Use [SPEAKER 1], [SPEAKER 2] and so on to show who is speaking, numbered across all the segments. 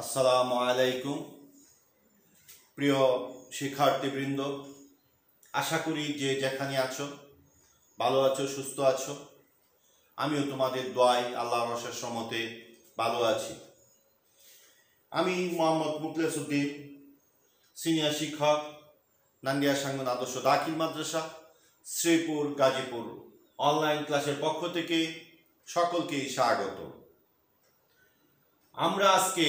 [SPEAKER 1] আসসালামু আলাইকুম প্রিয় শিক্ষার্থীবৃন্দ, আশা করি যে যেখানে আছো ভালো আছো, সুস্থ আছো। আমিও তোমাদের দোয়ায় আল্লাহর অশেষ রহমতে ভালো আছি। আমি মোহাম্মদ মুখলেস উদ্দিন, সিনিয়র শিক্ষক, নান্দিয়া সাঙ্গন আদর্শ দাখিল মাদ্রাসা, শ্রীপুর, গাজীপুর অনলাইন ক্লাসের পক্ষ থেকে সকলকেই স্বাগত। আমরা আজকে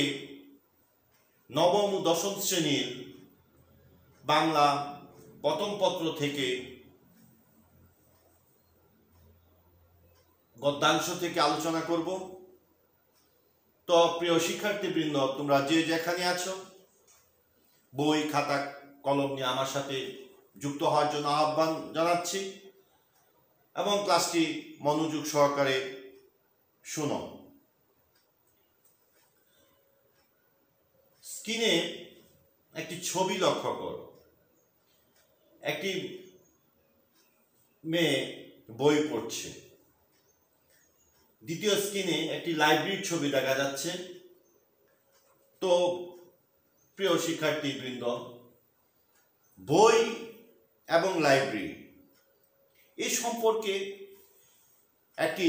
[SPEAKER 1] নবম ও দশম শ্রেণীর বাংলা প্রথম পত্র থেকে গদ্যাংশ থেকে আলোচনা করব। তো প্রিয় শিক্ষার্থীবৃন্দ, তোমরা যে যেখানে আছো বই, খাতা, কলম নিয়ে আমার সাথে যুক্ত হওয়ার জন্য আহ্বান জানাচ্ছি এবং ক্লাসটি মনোযোগ সহকারে শোনো। স্ক্রিনে একটি ছবি লক্ষ্য করো। একটি মেয়ে বই পড়ছে। দ্বিতীয় স্ক্রিনে একটি লাইব্রেরির ছবি দেখা যাচ্ছে। তো প্রিয় শিক্ষার্থীবৃন্দ, বই এবং লাইব্রেরি এই সম্পর্কে একটি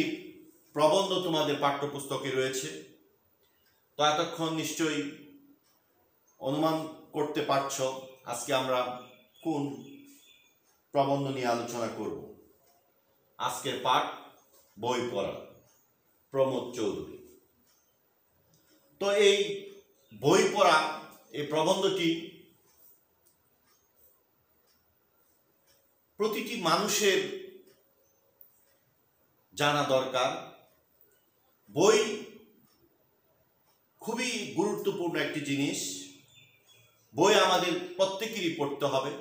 [SPEAKER 1] প্রবন্ধ তোমাদের পাঠ্যপুস্তকে রয়েছে। তো এতক্ষণ নিশ্চয়ই অনুমান করতে পারছ আজকে আমরা কোন প্রবন্ধ নিয়ে আলোচনা করব। আজকের পাঠ বই পড়া, প্রমোদ চৌধুরী। তো এই বই পড়া এই প্রবন্ধটি প্রতিটি মানুষের জানা দরকার। বই খুবই গুরুত্বপূর্ণ একটি জিনিস। বই আমাদের প্রত্যেকেরই পড়তে হবে।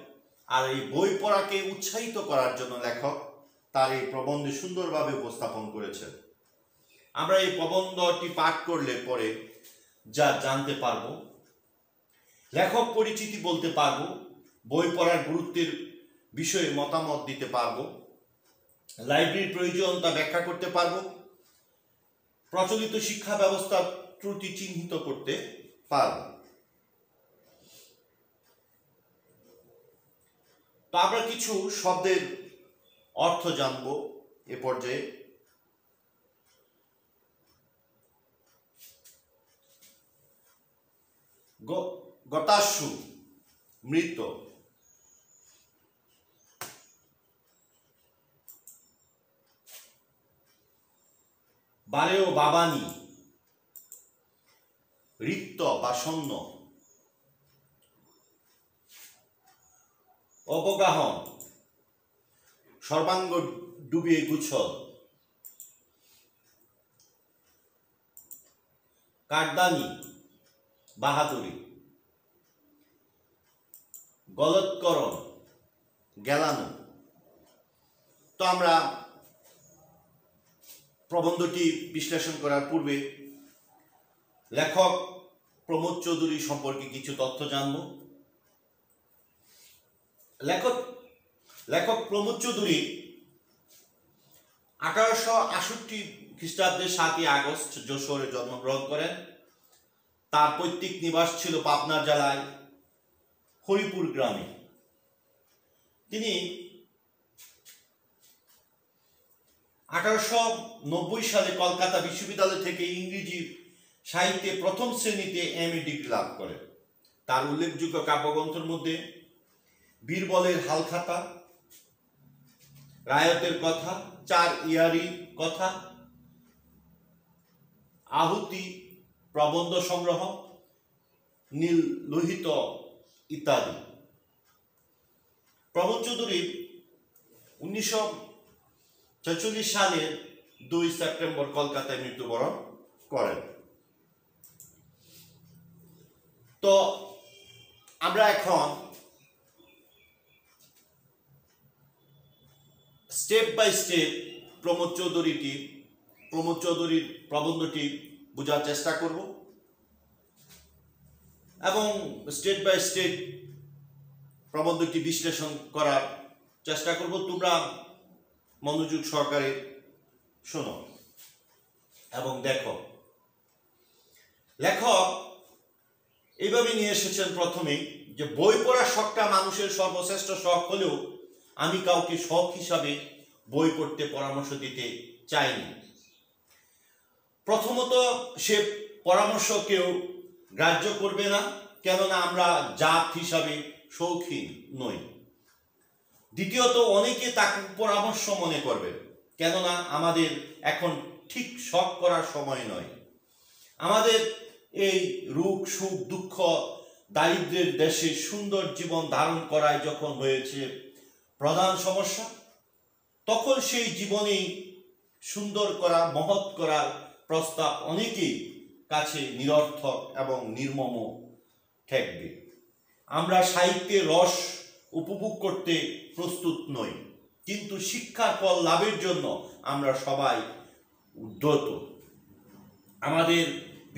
[SPEAKER 1] আর এই বই পড়াকে উৎসাহিত করার জন্য লেখক তার এই প্রবন্ধে সুন্দরভাবে উপস্থাপন করেছেন। আমরা এই প্রবন্ধটি পাঠ করলে পরে যা জানতে পারবো, লেখক পরিচিতি বলতে পারবো, বই পড়ার গুরুত্বের বিষয়ে মতামত দিতে পারবো, লাইব্রেরির প্রয়োজনীয়তা ব্যাখ্যা করতে পারবো, প্রচলিত শিক্ষা ব্যবস্থার ত্রুটি চিহ্নিত করতে পারবো। তো আমরা কিছু শব্দের অর্থ জানব এ পর্যায়ে। গতাশু মৃত, বারেও বাবানি রিক্ত বা শূন্য, অবগাহন সর্বাঙ্গ ডুবিয়ে গুছল, কারদানি বাহাদুরি, গলৎকরণ গেলানো। তো আমরা প্রবন্ধটি বিশ্লেষণ করার পূর্বে লেখক প্রমোদ চৌধুরী সম্পর্কে কিছু তথ্য জানব। লেখক প্রমোদ চৌধুরী 1868 খ্রিস্টাব্দের 7ই আগস্ট যশোরে জন্মগ্রহণ করেন। তার পৈতৃক নিবাস ছিল পাবনা জেলায় হরিপুর গ্রামে। তিনি 1890 সালে কলকাতা বিশ্ববিদ্যালয় থেকে ইংরেজি সাহিত্যে প্রথম শ্রেণীতে এমএ ডিগ্রি লাভ করেন। তার উল্লেখযোগ্য কাব্যগ্রন্থের মধ্যে বীরবলের হালখাতা, রায়তের কথা, চার ইয়ারি কথা, আহুতি, প্রবন্ধ সংগ্রহ, নীল লোহিত ইত্যাদি। প্রমোদ চৌধুরী 1946 সালের 2 সেপ্টেম্বর কলকাতায় মৃত্যুবরণ করেন। তো আমরা এখন স্টেপ বাই স্টেপ প্রমোদ চৌধুরীর প্রবন্ধটি বোঝার চেষ্টা করব এবং স্টেপ বাই স্টেপ প্রবন্ধটি বিশ্লেষণ করার চেষ্টা করব। তোমরা মনোযোগ সহকারে শোনো এবং দেখো। লেখক এইভাবে নিয়ে এসেছেন প্রথমেই যে বই পড়ার শখটা মানুষের সর্বশ্রেষ্ঠ শখ হলেও আমি কাউকে শখ হিসাবে বই পড়তে পরামর্শ দিতে চাইনি। প্রথমত সে পরামর্শ কেউ গ্রাহ্য করবে না, কেননা আমরা জাত হিসাবে শৌখিন নই। দ্বিতীয়ত অনেকে তাকে পরামর্শ মনে করবে, কেননা আমাদের এখন ঠিক শখ করার সময় নয়। আমাদের এই রোগ সুখ দুঃখ দারিদ্র্যের দেশে সুন্দর জীবন ধারণ করায় যখন হয়েছে প্রধান সমস্যা, তখন সেই জীবনেই সুন্দর করা মহৎ করার প্রস্তাব অনেকেই কাছে নিরর্থক এবং নির্মম ঠেকবে। আমরা সাহিত্যের রস উপভোগ করতে প্রস্তুত নই, কিন্তু শিক্ষার ফল লাভের জন্য আমরা সবাই উদ্যত। আমাদের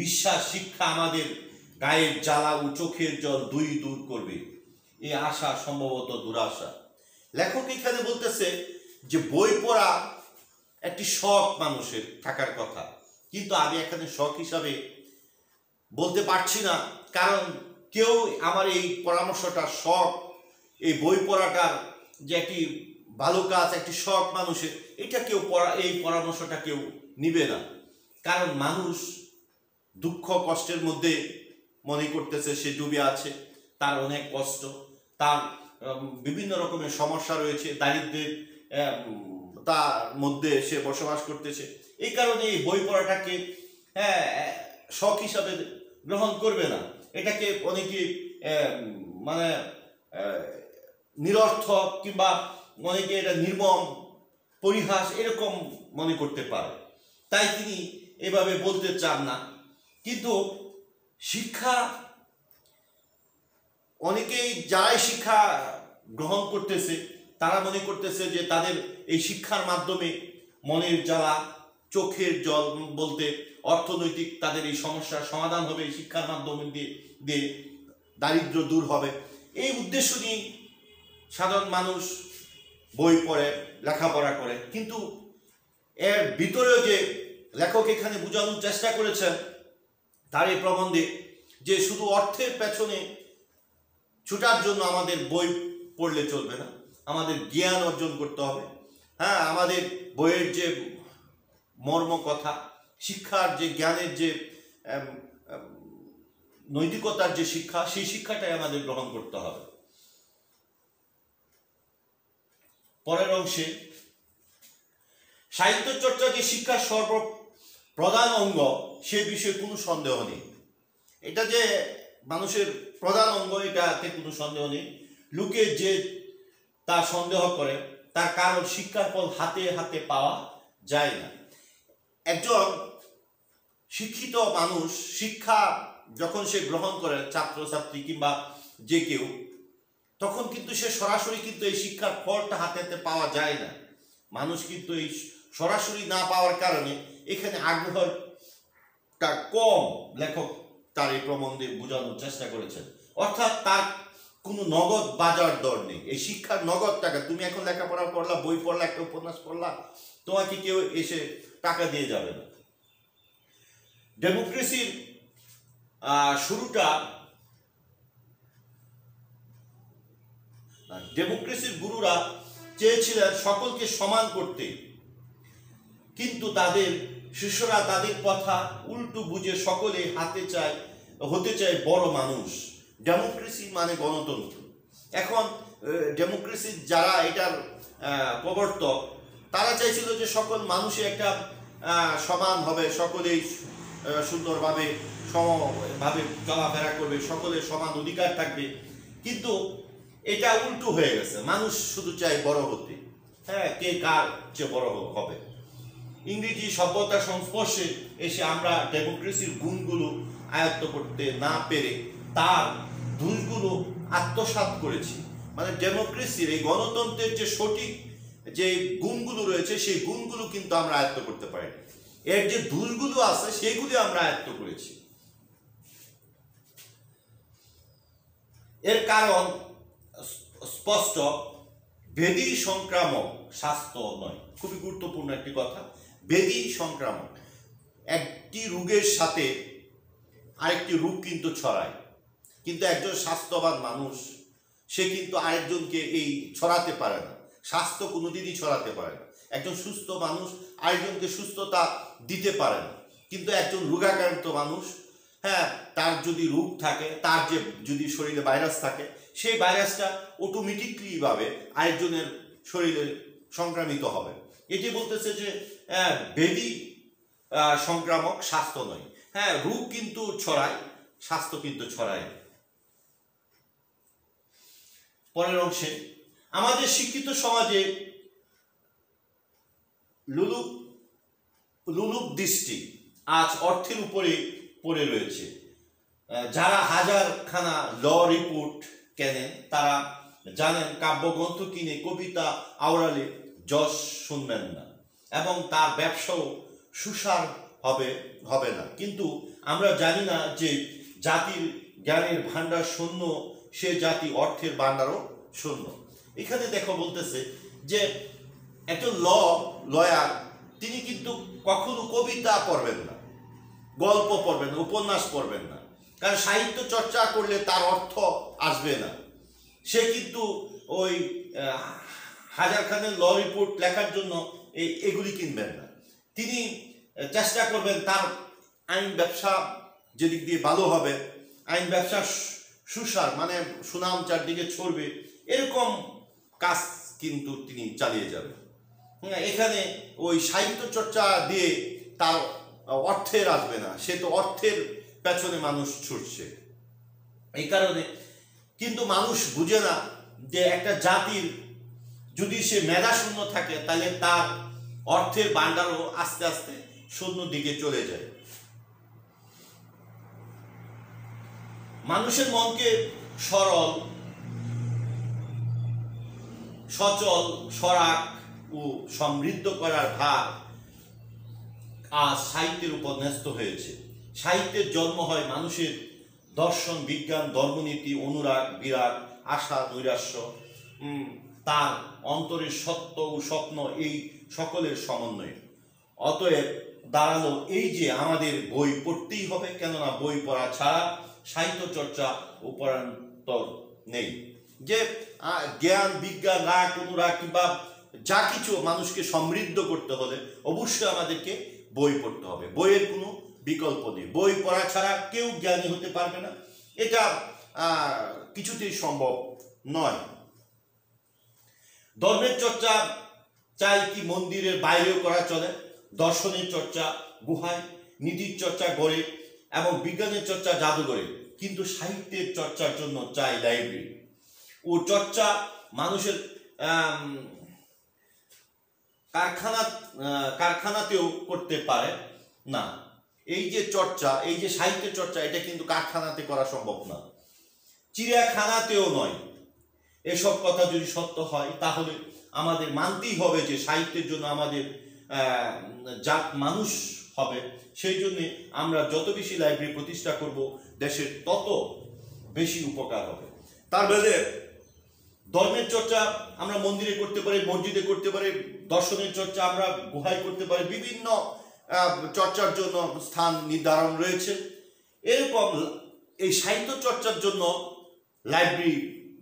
[SPEAKER 1] বিশ্বাস শিক্ষা আমাদের গায়ের জ্বালা ও চোখের জল দুই দূর করবে, এই আশা সম্ভবত দুরাশা। লেখক এখানে বলতেছে যে বই পড়া একটি শখ মানুষের থাকার কথা, কিন্তু আমি এখানে শখ হিসাবে বলতে পারছি না, কারণ কেউ আমার এই পরামর্শটা শখ, এই বই পড়াটার যে একটি ভালো কাজ, একটি শখ মানুষের, এটা কেউ এই পরামর্শটা কেউ নিবে না। কারণ মানুষ দুঃখ কষ্টের মধ্যে মনে করতেছে সে ডুবে আছে, তার অনেক কষ্ট, তার বিভিন্ন রকমের সমস্যা রয়েছে, দারিদ্র্যের তার মধ্যে সে বসবাস করতেছে। এই কারণে এই বই পড়াটাকে শখ হিসাবে গ্রহণ করবে না, এটাকে অনেকে মানে নিরর্থক কিংবা অনেকে এটা নির্মম পরিহাস এরকম মনে করতে পারে, তাই তিনি এভাবে বলতে চান না। কিন্তু শিক্ষা অনেকেই যারাই শিক্ষা গ্রহণ করতেছে তারা মনে করতেছে যে তাদের এই শিক্ষার মাধ্যমে মনের জ্বালা চোখের জল বলতে অর্থনৈতিক তাদের এই সমস্যার সমাধান হবে, এই শিক্ষার মাধ্যমে দিয়ে দারিদ্র দূর হবে। এই উদ্দেশ্য নিয়ে সাধারণ মানুষ বই পড়ে, লেখাপড়া করে। কিন্তু এর ভিতরেও যে লেখক এখানে বোঝানোর চেষ্টা করেছেন তার এই প্রবন্ধে, যে শুধু অর্থের পেছনে ছুটার জন্য আমাদের বই পড়লে চলবে না, আমাদের জ্ঞান অর্জন করতে হবে। আমাদের বইয়ের যে মর্ম কথা, শিক্ষার যে জ্ঞানের যে নৈতিকতার যে শিক্ষা, সেই শিক্ষাটাই আমাদের গ্রহণ করতে হবে। পরের অংশে সাহিত্য চর্চা যে শিক্ষার সর্বপ্রধান অঙ্গ, সে বিষয়ে কোনো সন্দেহ নেই। এটা যে মানুষের প্রধান অঙ্গ, এটাতে কোনো সন্দেহ নেই। লোকে যে তা সন্দেহ করে তার কারণ শিক্ষার ফল হাতে হাতে পাওয়া যায় না। একজন শিক্ষিত মানুষ শিক্ষা যখন সে গ্রহণ করে, ছাত্রছাত্রী কিংবা যে কেউ, তখন কিন্তু সে সরাসরি কিন্তু এই শিক্ষার ফলটা হাতে হাতে পাওয়া যায় না। মানুষ কিন্তু এই সরাসরি না পাওয়ার কারণে এখানে আগ্রহটা কম। লেখক তার এই প্রবন্ধে বোঝানোর চেষ্টা করেছেন, অর্থাৎ তার কোনো নগদ বাজার দর নেই। এই শিক্ষার নগদ টাকা, তুমি এখন লেখাপড়া করলা, বই পড়লা, একটা উপন্যাস পড়লা, তোমাকে কেউ এসে টাকা দিয়ে যাবে না। ডেমোক্রেসির শুরুটা, ডেমোক্রেসির গুরুরা চেয়েছিলেন সকলকে সমান করতে, কিন্তু তাদের শিষ্যরা তাদের কথা উল্টো বুঝে সকলে হতে চায় বড় মানুষ। ডেমোক্রেসি মানে গণতন্ত্র। এখন ডেমোক্রেসির যারা এটার প্রবর্তক, তারা চাইছিল যে সকল মানুষই একটা সমান হবে, সকলেই সুন্দরভাবে সমভাবে চলাফেরা করবে, সকলের সমান অধিকার থাকবে। কিন্তু এটা উল্টো হয়ে গেছে, মানুষ শুধু চায় বড় হতে, কে কার চেয়ে বড় হবে। ইংরেজি সভ্যতার সংস্পর্শে এসে আমরা ডেমোক্রেসির গুণগুলো আয়ত্ত করতে না পেরে তার দোষগুলো আত্মসাৎ করেছি। মানে ডেমোক্রেসির এই গণতন্ত্রের যে সঠিক যে গুণগুলো রয়েছে, সেই গুণগুলো কিন্তু আমরা আয়ত্ত করতে পারিনি। এর যে দোষগুলো আছে সেগুলি আমরা আয়ত্ত করেছি। এর কারণ স্পষ্ট, ব্যাধি সংক্রামক, স্বাস্থ্য নয়। খুবই গুরুত্বপূর্ণ একটি কথা, ব্যাধি সংক্রামক। একটি রোগের সাথে আরেকটি রোগ কিন্তু ছড়ায়। কিন্তু একজন স্বাস্থ্যবান মানুষ সে কিন্তু আরেকজনকে এই ছড়াতে পারে না, স্বাস্থ্য কোনোদিনই ছড়াতে পারে না। একজন সুস্থ মানুষ আরেকজনকে সুস্থতা দিতে পারে না। কিন্তু একজন রোগাক্রান্ত মানুষ, হ্যাঁ, তার যদি রোগ থাকে, তার যে যদি শরীরে ভাইরাস থাকে, সেই ভাইরাসটা অটোমেটিকলি ভাবে আরেকজনের শরীরে সংক্রামিত হবে। এটি বলতেছে যে ব্যাধি সংক্রামক, স্বাস্থ্য নয়। হ্যাঁ, রোগ কিন্তু ছড়ায়, স্বাস্থ্য কিন্তু ছড়ায়। পরের অংশে, আমাদের শিক্ষিত সমাজে লুলুপ দৃষ্টি আজ অর্থের উপরে পড়ে রয়েছে। যারা হাজারখানা ল রিপোর্ট কেনেন তারা জানেন কাব্যগ্রন্থ কিনে কবিতা আওড়ালে যশ শুনবেন না, এবং তার ব্যবসাও সুসার হবে না। কিন্তু আমরা জানি না যে জাতির জ্ঞানের ভাণ্ডার শূন্য, সে জাতি অর্থের ভাণ্ডারও শূন্য। এখানে দেখো বলতেছে যে একজন লয়ার তিনি কিন্তু কখনো কবিতা পড়বেন না, গল্প পড়বেন না, উপন্যাস পড়বেন না, কারণ সাহিত্য চর্চা করলে তার অর্থ আসবে না। সে কিন্তু ওই হাজারখানের ল রিপোর্ট লেখার জন্য এগুলি কিনবেন না। তিনি চেষ্টা করবেন তার আইন ব্যবসা যেদিক দিয়ে ভালো হবে, আইন ব্যবসা সুসার মানে সুনাম চারদিকে ছড়বে, এরকম কাজ কিন্তু তিনি চালিয়ে যাবেন। এখানে ওই সাহিত্য চর্চা দিয়ে তার অর্থের আসবে না, সে তো অর্থের পেছনে মানুষ ছুটছে। এই কারণে কিন্তু মানুষ বুঝে না যে একটা জাতির যদি সে মেধা শূন্য থাকে তাহলে তার অর্থের ভাণ্ডারও আস্তে আস্তে শূন্য দিকে চলে যায়। মানুষের মনকে সরল, সচল, সরাক ও সমৃদ্ধ করার ভার আজ সাহিত্যের উপর ন্যস্ত হয়েছে। সাহিত্যের জন্ম হয় মানুষের দর্শন, বিজ্ঞান, ধর্মনীতি, অনুরাগ, বিরাগ, আশা, নৈরাশ্য, তার অন্তরের সত্য ও স্বপ্ন, এই সকলের সমন্বয়ে। অতএব দাঁড়ালো এই যে আমাদের বই পড়তেই হবে, কেননা বই পড়া ছাড়া সাহিত্য চর্চা উপরান্তর নেই। যে জ্ঞান, বিজ্ঞান, রাগ, অনুরাগ কিংবা যা কিছু মানুষকে সমৃদ্ধ করতে হলে অবশ্যই আমাদেরকে বই পড়তে হবে, বইয়ের কোনো বিকল্প নেই। বই পড়া ছাড়া কেউ জ্ঞানী হতে পারবে না, এটা কিছুতেই সম্ভব নয়। ধর্মের চর্চা চাই কি মন্দিরের বাইরেও করা চলে, দর্শনের চর্চা গুহায়, নীতির চর্চা গড়ে এবং বিজ্ঞানের চর্চা জাদুঘরে, কিন্তু সাহিত্যের চর্চার জন্য চাই লাইব্রেরি ও চর্চা মানুষের কারখানাতেও করতে পারে না। এই যে চর্চা, এই যে সাহিত্যের চর্চা, এটা কিন্তু কারখানাতে করা সম্ভব না, চিড়িয়াখানাতেও নয়। এসব কথা যদি সত্য হয় তাহলে আমাদের মানতেই হবে যে সাহিত্যের জন্য আমাদের জাত মানুষ হবে। সেই জন্যে আমরা যত বেশি লাইব্রেরি প্রতিষ্ঠা করব দেশের তত বেশি উপকার হবে। তার বেলে ধর্মের চর্চা আমরা মন্দিরে করতে পারি, মসজিদে করতে পারি, দর্শনের চর্চা আমরা গুহায় করতে পারি, বিভিন্ন চর্চার জন্য স্থান নির্ধারণ রয়েছে। এরকম এই সাহিত্য চর্চার জন্য লাইব্রেরি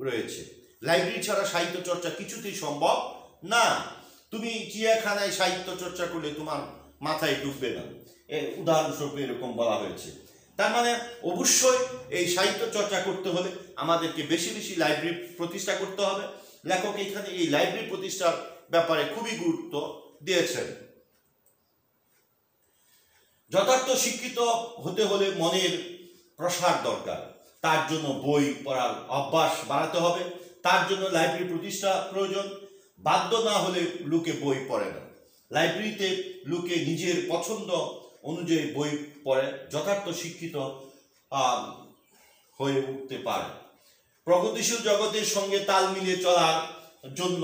[SPEAKER 1] রয়েছে। লাইব্রেরি ছাড়া সাহিত্য চর্চা কিছুতেই সম্ভব না। তুমি চিড়িয়াখানায় সাহিত্য চর্চা করলে তোমার মাথায় ঢুকবে না, উদাহরণস্বরূপ এরকম বলা হয়েছে। তার মানে অবশ্যই এই সাহিত্য চর্চা করতে হলে আমাদেরকে বেশি বেশি লাইব্রেরি প্রতিষ্ঠা করতে হবে। লেখক এখানে এই লাইব্রেরি প্রতিষ্ঠার ব্যাপারে খুবই গুরুত্ব দিয়েছেন। যথার্থ শিক্ষিত হতে হলে মনের প্রসার দরকার, তার জন্য বই পড়ার অভ্যাস বাড়াতে হবে, তার জন্য লাইব্রেরি প্রতিষ্ঠা প্রয়োজন। বাধ্য না হলে লোকে বই পড়ে না, লাইব্রেরিতে লোকে নিজের পছন্দ অনুযায়ী বই পড়ে যথার্থ শিক্ষিত হয়ে উঠতে পারে। প্রগতিশীল জগতের সঙ্গে তাল মিলিয়ে চলার জন্য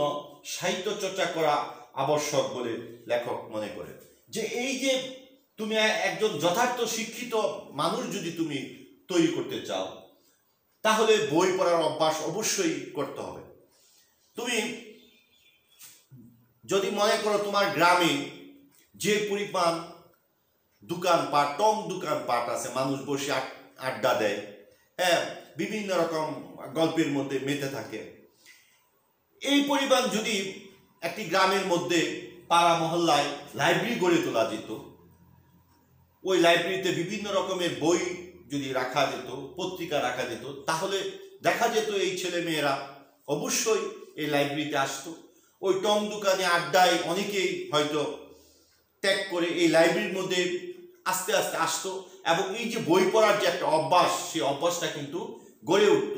[SPEAKER 1] সাহিত্য চর্চা করা আবশ্যক বলে লেখক মনে করে। যে এই যে তুমি একজন যথার্থ শিক্ষিত মানুষ যদি তুমি তৈরি করতে চাও তাহলে বই পড়ার অভ্যাস অবশ্যই করতে হবে। তুমি যদি মনে করো তোমার গ্রামে যে পরিমাণ দোকানপাট, টং দোকানপাট আছে, মানুষ বসে আড্ডা দেয়, হ্যাঁ, বিভিন্ন রকম গল্পের মধ্যে মেতে থাকে। এই পরিমাণ যদি একটি গ্রামের মধ্যে পাড়া মহল্লায় লাইব্রেরি গড়ে তোলা যেত, ওই লাইব্রেরিতে বিভিন্ন রকমের বই যদি রাখা যেত, পত্রিকা রাখা যেত, তাহলে দেখা যেত এই ছেলে মেয়েরা অবশ্যই এই লাইব্রেরিতে আসতো। ওই টং দোকানে আড্ডায় অনেকেই হয়তো ত্যাগ করে এই লাইব্রেরির মধ্যে আস্তে আস্তে আসতো, এবং এই যে বই পড়ার যে একটা অভ্যাস, সেই অভ্যাসটা কিন্তু গড়ে উঠত।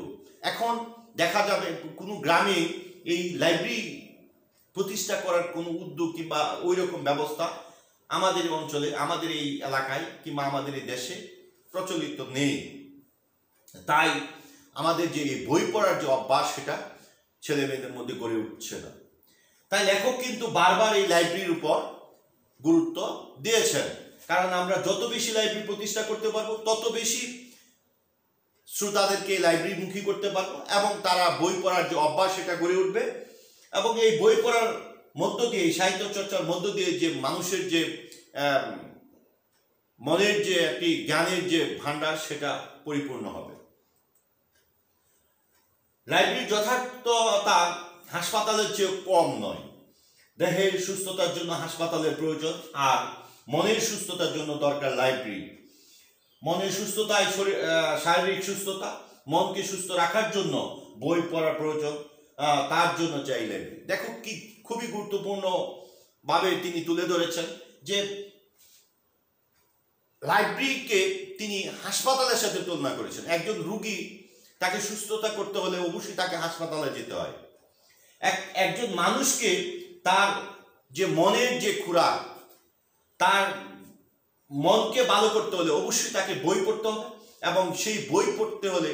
[SPEAKER 1] এখন দেখা যাবে কোনো গ্রামে এই লাইব্রেরি প্রতিষ্ঠা করার কোনো উদ্যোগ কিংবা ওই রকম ব্যবস্থা আমাদের অঞ্চলে, আমাদের এই এলাকায় কিংবা আমাদের এই দেশে প্রচলিত নেই। তাই আমাদের যে এই বই পড়ার যে অভ্যাস, সেটা ছেলে মেয়েদের মধ্যে গড়ে উঠছে না। তাই লেখক কিন্তু বারবার এই লাইব্রেরির উপর গুরুত্ব দিয়েছেন, কারণ আমরা যত বেশি লাইব্রেরি প্রতিষ্ঠা করতে পারবো, তত বেশি শ্রোতাদেরকে লাইব্রেরিমুখী করতে পারবো, এবং তারা বই পড়ার যে অভ্যাস সেটা গড়ে উঠবে। এবং এই বই পড়ার মধ্য দিয়ে, সাহিত্য চর্চার মধ্য দিয়ে যে মানুষের যে মনের যে একটি জ্ঞানের যে ভান্ডার, সেটা পরিপূর্ণ হবে। লাইব্রেরির যথার্থতা হাসপাতালের চেয়ে কম নয়। দেহের সুস্থতার জন্য হাসপাতালের প্রয়োজন, আর মনের সুস্থতার জন্য দরকার লাইব্রেরি। মনের সুস্থতায় শারীরিক সুস্থতা, মনকে সুস্থ রাখার জন্য বই পড়ার প্রয়োজন, তার জন্য চাই লাইব্রেরি। দেখো কি খুবই গুরুত্বপূর্ণ ভাবে তিনি তুলে ধরেছেন যে লাইব্রেরিকে তিনি হাসপাতালের সাথে তুলনা করেছেন। একজন রুগী, তাকে সুস্থতা করতে হলে অবশ্যই তাকে হাসপাতালে যেতে হয়। একজন মানুষকে তার যে মনের যে খোরাক, তার মনকে ভালো করতে হলে অবশ্যই তাকে বই পড়তে হবে, এবং সেই বই পড়তে হলে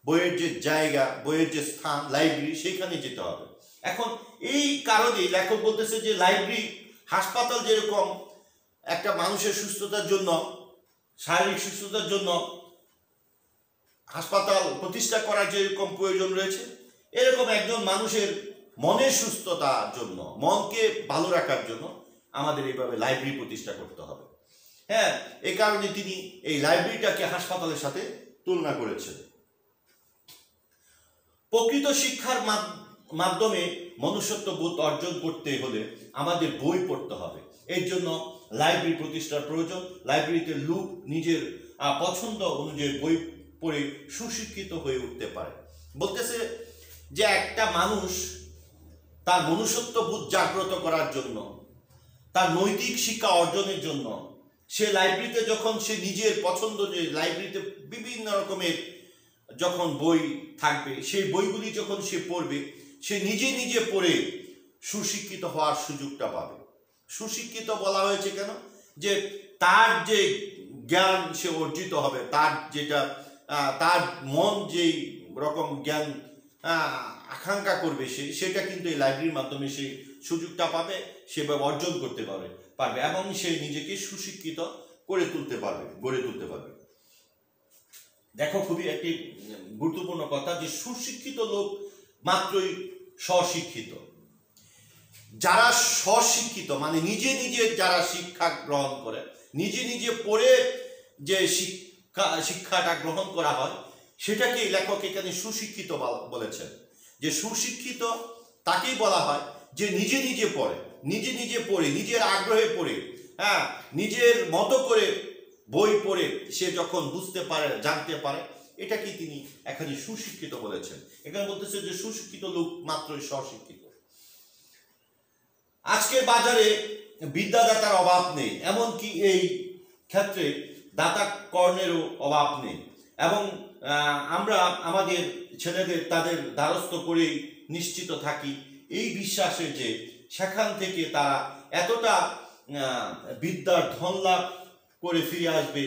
[SPEAKER 1] বইয়ের যে জায়গা, বইয়ের যে স্থান, লাইব্রেরি, সেখানে যেতে হবে। এখন এই কারণে লেখক বলতেছে যে লাইব্রেরি, হাসপাতাল যেরকম একটা মানুষের সুস্থতার জন্য, শারীরিক সুস্থতার জন্য হাসপাতাল প্রতিষ্ঠা করার যেরকম প্রয়োজন রয়েছে, এরকম একজন মানুষের মনের সুস্থতার জন্য, মনকে ভালো রাখার জন্য আমাদের এইভাবে লাইব্রেরি প্রতিষ্ঠা করতে হবে। হ্যাঁ, এই কারণে তিনি এই লাইব্রেরিটাকে হাসপাতালের সাথে তুলনা করেছেন। প্রকৃত শিক্ষার মাধ্যমে মনুষ্যত্ববোধ অর্জন করতে হলে আমাদের বই পড়তে হবে। এর জন্য লাইব্রেরি প্রতিষ্ঠার প্রয়োজন। লাইব্রেরিতে লোক নিজের পছন্দ অনুযায়ী বই পড়ে সুশিক্ষিত হয়ে উঠতে পারে। বলতেছে যে একটা মানুষ তার মনুষ্যত্ববোধ জাগ্রত করার জন্য, তার নৈতিক শিক্ষা অর্জনের জন্য সে লাইব্রেরিতে যখন সে নিজের পছন্দ, যে লাইব্রেরিতে বিভিন্ন রকমের যখন বই থাকবে, সেই বইগুলি যখন সে পড়বে, সে নিজে নিজে পড়ে সুশিক্ষিত হওয়ার সুযোগটা পাবে। সুশিক্ষিত বলা হয়েছে কেন? যে তার যে জ্ঞান সে অর্জিত হবে, তার যেটা তার মন যেই রকম জ্ঞান আকাঙ্ক্ষা করবে, সেটা কিন্তু এই লাইব্রেরির মাধ্যমে সে সুযোগটা পাবে, সেভাবে অর্জন করতে পারবে, এবং সে নিজেকে সুশিক্ষিত করে তুলতে পারবে, গড়ে তুলতে পারবে। দেখো খুবই একটি গুরুত্বপূর্ণ কথা, যে সুশিক্ষিত লোক মাত্রই স্বশিক্ষিত। যারা স্বশিক্ষিত মানে নিজে নিজে যারা শিক্ষা গ্রহণ করে, নিজে নিজে পড়ে যে শিক্ষাটা গ্রহণ করা হয়, সেটাকে লেখক এখানে সুশিক্ষিত বলেছেন। যে সুশিক্ষিত তাকেই বলা হয় যে নিজে নিজে পড়ে, নিজে নিজে পড়ে, নিজের আগ্রহে পড়ে, হ্যাঁ, নিজের মতো করে বই পড়ে সে যখন বুঝতে পারে, জানতে পারে, এটাকে তিনি এখানে সুশিক্ষিত বলেছেন। এখানে বলতেছে যে সুশিক্ষিত লোক মাত্রই স্বশিক্ষিত। আজকের বাজারে বিদ্যাদাতার অভাব নেই, এমনকি এই ক্ষেত্রে দাতা কর্ণেরও অভাব নেই, এবং আমরা আমাদের ছেলেদের তাদের দ্বারস্থ করেই নিশ্চিত থাকি এই বিশ্বাসে যে সেখান থেকে তারা এতটা বিদ্যার ধন লাভ করে ফিরে আসবে,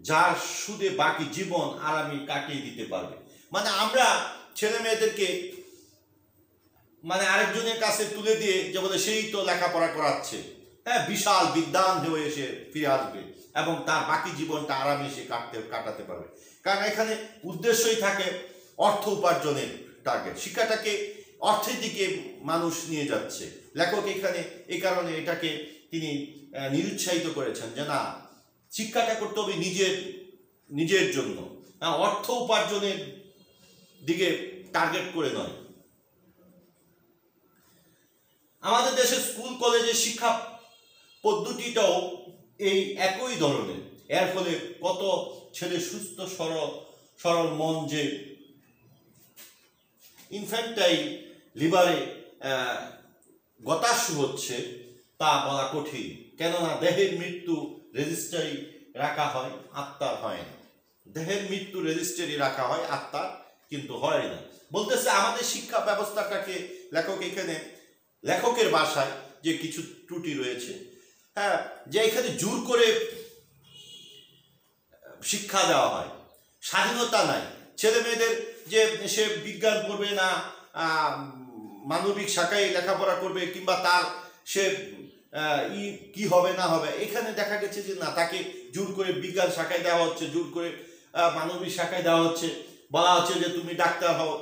[SPEAKER 1] যার সুদে বাকি জীবন আরামে কাটিয়ে দিতে পারবে। মানে আমরা ছেলে মেয়েদেরকে মানে আরেকজনের কাছে তুলে দিয়ে যে বলে সেই তো লেখাপড়া করাচ্ছে, হ্যাঁ, বিশাল বিদ্বান হয়ে এসে ফিরে আসবে এবং তার বাকি জীবনটা আরামে সে কাটাতে পারবে। কারণ এখানে উদ্দেশ্যই থাকে অর্থ উপার্জনের টার্গেট। শিক্ষাটাকে অর্থের দিকে মানুষ নিয়ে যাচ্ছে। লেখক এখানে এই কারণে এটাকে তিনি নিরুৎসাহিত করেছেন যে না, শিক্ষাটা করতে হবে নিজের জন্য, অর্থ উপার্জনের দিকে টার্গেট করে নয়। আমাদের দেশের স্কুল কলেজের শিক্ষা পদ্ধতিটাও এই একই ধরনের। এর ফলে কত ছেলে সুস্থ সরল মন যে ইনফ্যান্টাইল লিভারে গতাশু হচ্ছে তা বলা কঠিন, কেননা দেহের মৃত্যু রেজিস্টারি রাখা হয়, আত্মার হয় না। দেহের মৃত্যু রেজিস্টারি রাখা হয়, আত্মার কিন্তু হয় না। বলতেছে আমাদের শিক্ষা ব্যবস্থাটাকে লেখকের ভাষায় যে কিছু ত্রুটি রয়েছে, হ্যাঁ, যে এখানে জোর করে শিক্ষা দেওয়া হয়, স্বাধীনতা নাই। ছেলে মেয়েদের যে সে বিজ্ঞান পড়বে না মানবিক শাখায় লেখাপড়া করবে, কিংবা তার সে কি হবে না হবে, এখানে দেখা গেছে যে না, তাকে জোর করে বিজ্ঞান শাখায় দেওয়া হচ্ছে, জোর করে মানবিক শাখায় দেওয়া হচ্ছে, বলা হচ্ছে যে তুমি ডাক্তার হও,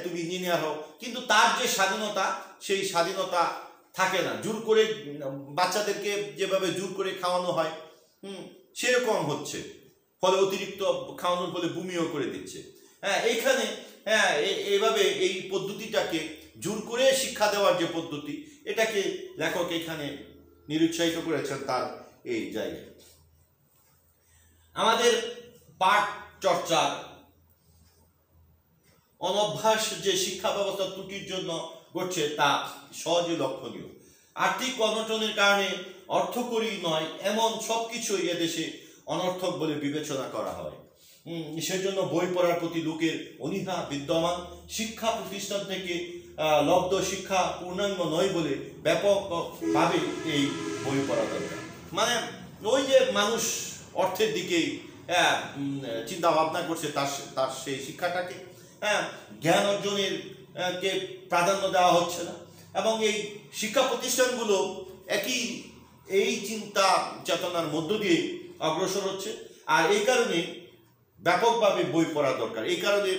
[SPEAKER 1] তুমি ইঞ্জিনিয়ার হও, কিন্তু তার যে স্বাধীনতা সেই স্বাধীনতা থাকে না। জোর করে বাচ্চাদেরকে যেভাবে জোর করে খাওয়ানো হয় সেরকম হচ্ছে, ফলে অতিরিক্ত খাওয়ানোর ফলে বমিও করে দিচ্ছে। হ্যাঁ, এইখানে হ্যাঁ এইভাবে এই পদ্ধতিটাকে জোর করে শিক্ষা দেওয়ার যে পদ্ধতি, এটাকে লেখক এখানে নিরুৎসাহিত করেছেন তার এই জায়গায়। আমাদের পাঠ চর্চার অনভ্যাস যে শিক্ষা ব্যবস্থা ত্রুটির জন্য ঘটছে তা সহজে লক্ষণীয়। আর্থিক অনটনের কারণে অর্থকরী নয় এমন সবকিছুই এদেশে অনর্থক বলে বিবেচনা করা হয়। সেজন্য বই পড়ার প্রতি লোকের অনীহা বিদ্যমান। শিক্ষা প্রতিষ্ঠান থেকে লব্ধ শিক্ষা পূর্ণাঙ্গ নয় বলে ব্যাপকভাবে এই বই পড়া দরকার। মানে ওই যে মানুষ অর্থের দিকেই চিন্তা ভাবনা করছে, তার সেই শিক্ষাটাকে জ্ঞান অর্জনের কে প্রাধান্য দেওয়া হচ্ছে না, এবং এই শিক্ষা প্রতিষ্ঠানগুলো এই চিন্তা চেতনার মধ্য দিয়ে অগ্রসর হচ্ছে। আর এই কারণে ব্যাপকভাবে বই পড়া দরকার। এই কারণে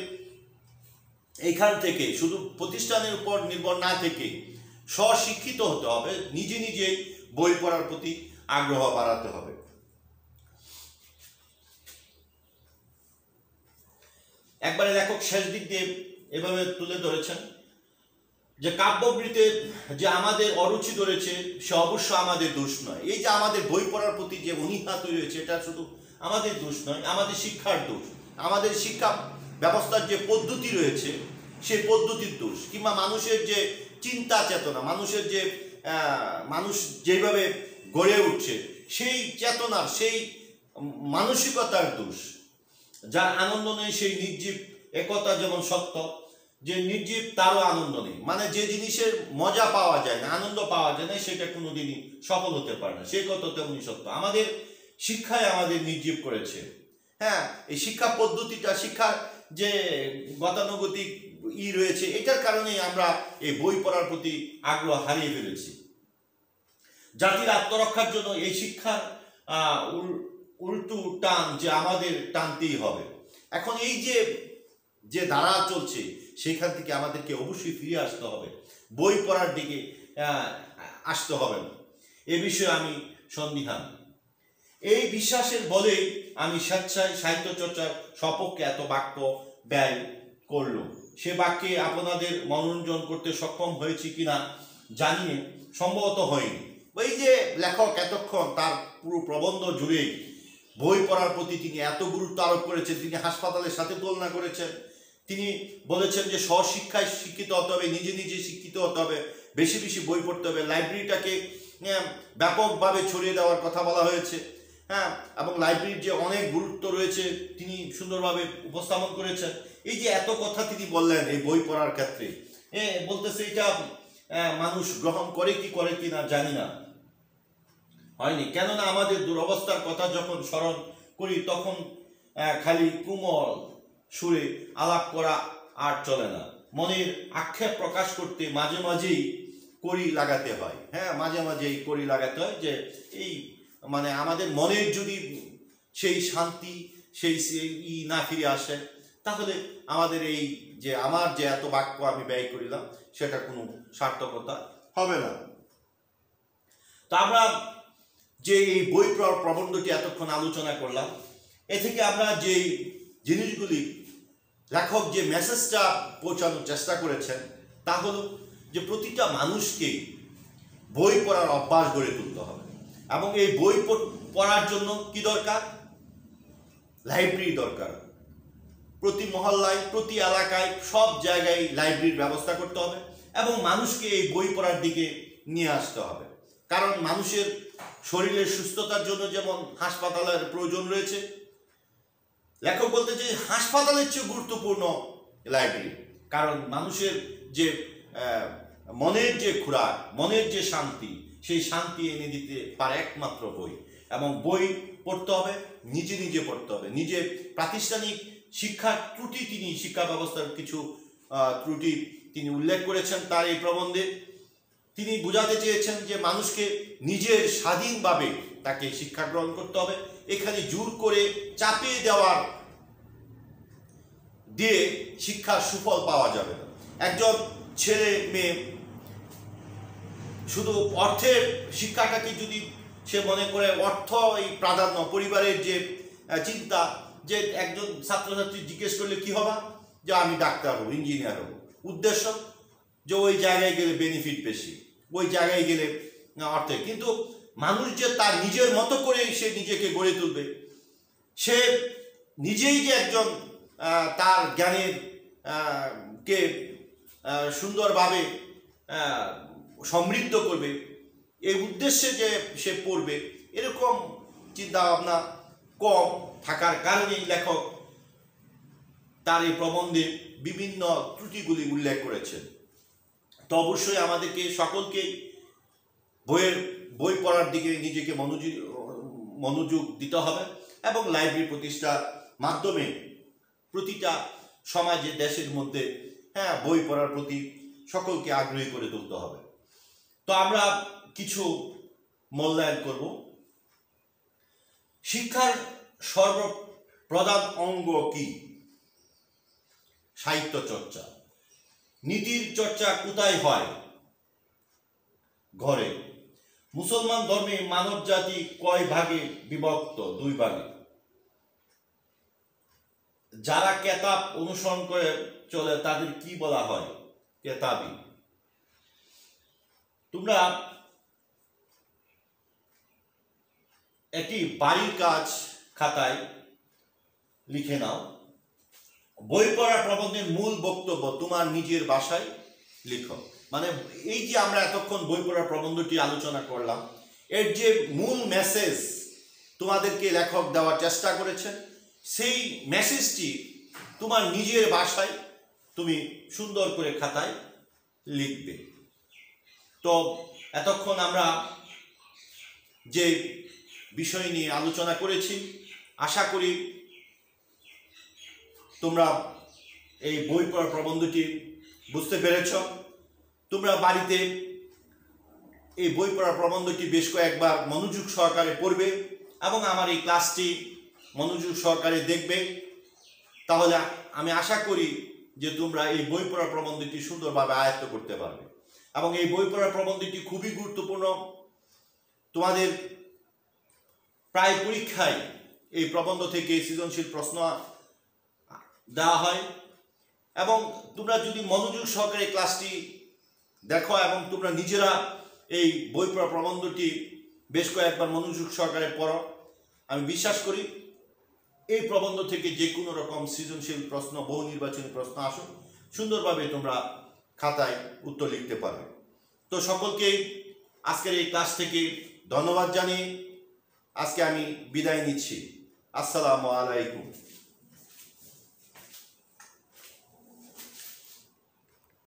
[SPEAKER 1] এইখান থেকে শুধু প্রতিষ্ঠানের উপর নির্ভর না থেকে স্বশিক্ষিত হতে হবে, নিজে নিজেই বই পড়ার প্রতি আগ্রহ বাড়াতে হবে। একবারে লেখক শেষ দিক দিয়ে এভাবে তুলে ধরেছেন যে কাব্যবৃত্তে যে আমাদের অরুচি ধরেছে সে অবশ্য আমাদের দোষ নয়। এই যে আমাদের বই পড়ার প্রতি যে অনীহা তৈরি হয়েছে, এটা শুধু আমাদের দোষ নয়, আমাদের শিক্ষার দোষ। আমাদের শিক্ষা ব্যবস্থার যে পদ্ধতি রয়েছে সেই পদ্ধতির দোষ, কিংবা মানুষের যে চিন্তা চেতনা, মানুষ যেভাবে গড়ে উঠছে সেই চেতনার, সেই মানসিকতার দোষ। যার আনন্দ নেই সেই নির্জীব, একথা যেমন সত্য যে নির্জীব তারও আনন্দ নেই। মানে যে জিনিসের মজা পাওয়া যায় না, আনন্দ পাওয়া যায় না, সেটা কোনোদিনই সফল হতে পারে না, সেই কথা তেমনি সত্য। আমাদের শিক্ষায় আমাদের নির্জীব করেছে। হ্যাঁ, এই শিক্ষা পদ্ধতিটা, শিক্ষার যে গতানুগতিক রয়েছে, এটার কারণেই আমরা এই বই পড়ার প্রতি আগ্রহ হারিয়ে ফেলেছি। জাতির আত্মরক্ষার জন্য এই শিক্ষার উল্টো টান যে আমাদের টানতেই হবে। এখন এই যে ধারা চলছে সেখান থেকে আমাদেরকে অবশ্যই ফিরে আসতে হবে, বই পড়ার দিকে আসতে হবে না। এ বিষয়ে আমি সন্দিহান। এই বিশ্বাসের বলেই আমি স্বেচ্ছায় সাহিত্য চর্চার সপক্ষে এত বাক্য ব্যয় করল। সে বাক্যে আপনাদের মনোরঞ্জন করতে সক্ষম হয়েছি কিনা জানি, সম্ভবত হয়নি। ওই যে লেখক এতক্ষণ তার পুরো প্রবন্ধ জুড়ে বই পড়ার প্রতি তিনি এত গুরুত্ব আরোপ করেছেন, তিনি হাসপাতালের সাথে তুলনা করেছেন, তিনি বলেছেন যে স্বশিক্ষায় শিক্ষিত হতে হবে, নিজে নিজে শিক্ষিত হতে হবে, বেশি বেশি বই পড়তে হবে, লাইব্রেরিটাকে ব্যাপকভাবে ছড়িয়ে দেওয়ার কথা বলা হয়েছে। হ্যাঁ, এবং লাইব্রেরির যে অনেক গুরুত্ব রয়েছে তিনি সুন্দরভাবে উপস্থাপন করেছেন। এই যে এত কথা তিনি বললেন এই বই পড়ার ক্ষেত্রে, বলতেছে এটা মানুষ গ্রহণ করে কি না জানি না, হয়নি। কেননা আমাদের দুরবস্থার কথা যখন স্মরণ করি তখন খালি কোমল সুরে আলাপ করা আর চলে না, মনের আক্ষেপ প্রকাশ করতে মাঝে মাঝেই কড়ি লাগাতে হয়। হ্যাঁ, মাঝে মাঝেই কড়ি লাগাতে হয় যে এই মানে আমাদের মনের যদি সেই শান্তি সেই না ফিরে আসে, তাহলে আমাদের এই যে আমার যে এত বাক্য আমি ব্যয় করিলাম সেটা কোনো সার্থকতা হবে না। তা আমরা যে এই বই প্রবন্ধটি এতক্ষণ আলোচনা করলাম, এ থেকে আমরা যে জিনিসগুলি লেখক যে মেসেজটা পৌঁছানোর চেষ্টা করেছেন তা হলো যে প্রতিটা মানুষকেই বই পড়ার অভ্যাস গড়ে তুলতে হবে, এবং এই বই পড়ার জন্য কি দরকার? লাইব্রেরি দরকার। প্রতি মহল্লায়, প্রতি এলাকায়, সব জায়গায় লাইব্রেরির ব্যবস্থা করতে হবে এবং মানুষকে এই বই পড়ার দিকে নিয়ে আসতে হবে। কারণ মানুষের শরীরের সুস্থতার জন্য যেমন হাসপাতালের প্রয়োজন রয়েছে, লেখক বলতে যে হাসপাতালের চেয়ে গুরুত্বপূর্ণ লাইব্রেরি। কারণ মানুষের যে মনের যে খোরাক, মনের যে শান্তি, সেই শান্তি এনে দিতে পারে একমাত্র বই। এবং বই পড়তে হবে, নিজে নিজে পড়তে হবে। নিজে প্রাতিষ্ঠানিক শিক্ষার ত্রুটি, তিনি শিক্ষা ব্যবস্থার কিছু ত্রুটি তিনি উল্লেখ করেছেন তার এই প্রবন্ধে। তিনি বোঝাতে চেয়েছেন যে মানুষকে নিজের স্বাধীনভাবে তাকে শিক্ষা গ্রহণ করতে হবে। এখানে জোর করে চাপিয়ে দেওয়ার দিয়ে শিক্ষার সুফল পাওয়া যাবে না। একজন ছেলে মেয়ে শুধু অর্থের শিক্ষাটাকে যদি সে মনে করে, অর্থ এই প্রাধান্য, পরিবারের যে চিন্তা, যে একজন ছাত্রছাত্রী জিজ্ঞেস করলে কি হবা, যে আমি ডাক্তার হব, ইঞ্জিনিয়ার হব, উদ্দেশ্য যে ওই জায়গায় গেলে বেনিফিট বেশি, ওই জায়গায় গেলে অর্থে। কিন্তু মানুষ যে তার নিজের মতো করে সে নিজেকে গড়ে তুলবে, সে নিজেই যে একজন তার জ্ঞানের কে সুন্দরভাবে সমৃদ্ধ করবে, এই উদ্দেশ্যে যে সে পড়বে, এরকম চিন্তা ভাবনা কম থাকার কারণেই লেখক তার এই প্রবন্ধে বিভিন্ন ত্রুটিগুলি উল্লেখ করেছেন। তো অবশ্যই আমাদেরকে সকলকে বই পড়ার দিকে নিজেকে মনোযোগ দিতে হবে এবং লাইব্রেরি প্রতিষ্ঠার মাধ্যমে প্রতিটা সমাজে, দেশের মধ্যে বই পড়ার প্রতি সকলকে আগ্রহী করে তুলতে হবে। তো আমরা কিছু মূল্যায়ন করব। শিক্ষার সর্বপ্রধান অঙ্গ কি? সাহিত্য চর্চা। নীতির চর্চা কোথায় হয়? ঘরে। মুসলমান ধর্মে মানব জাতি কয় ভাগে বিভক্ত? 2 ভাগে। যারা কেতাব অনুসরণ করে চলে তাদের কি বলা হয়? কেতাবী। তোমরা একটি বাড়ির কাজ খাতায় লিখে নাও। বই পড়া প্রবন্ধের মূল বক্তব্য তোমার নিজের ভাষায় লিখো। মানে এই যে আমরা এতক্ষণ বই পড়া প্রবন্ধটি আলোচনা করলাম, এর যে মূল মেসেজ তোমাদেরকে লেখক দেওয়ার চেষ্টা করেছেন, সেই মেসেজটি তোমার নিজের ভাষায় তুমি সুন্দর করে খাতায় লিখবে। তো এতক্ষণ আমরা যে বিষয় নিয়ে আলোচনা করেছি, আশা করি তোমরা এই বই পড়া প্রবন্ধটি বুঝতে পেরেছ। তোমরা বাড়িতে এই বই পড়া প্রবন্ধটি বেশ কয়েকবার মনোযোগ সহকারে পড়বে এবং আমার এই ক্লাসটি মনোযোগ সহকারে দেখবে। তাহলে আমি আশা করি যে তোমরা এই বই পড়া প্রবন্ধটি সুন্দরভাবে আয়ত্ত করতে পারবে। এবং এই বই পড়া প্রবন্ধটি খুবই গুরুত্বপূর্ণ। তোমাদের প্রায় পরীক্ষায় এই প্রবন্ধ থেকে সৃজনশীল প্রশ্ন দেওয়া হয় এবং তোমরা যদি মনোযোগ সহকারে ক্লাসটি দেখো এবং তোমরা নিজেরা এই বই পড়া প্রবন্ধটি বেশ কয়েকবার মনোযোগ সহকারে পড়ো, আমি বিশ্বাস করি এই প্রবন্ধ থেকে যে কোনো রকম সৃজনশীল প্রশ্ন, বহু নির্বাচনী প্রশ্ন আসুক, সুন্দরভাবে তোমরা খাতায় উত্তর লিখতে পারবে। তো সকলকেই আজকের এই ক্লাস থেকে ধন্যবাদ জানিয়ে আজকে আমি বিদায় নিচ্ছি। আসসালামু আলাইকুম।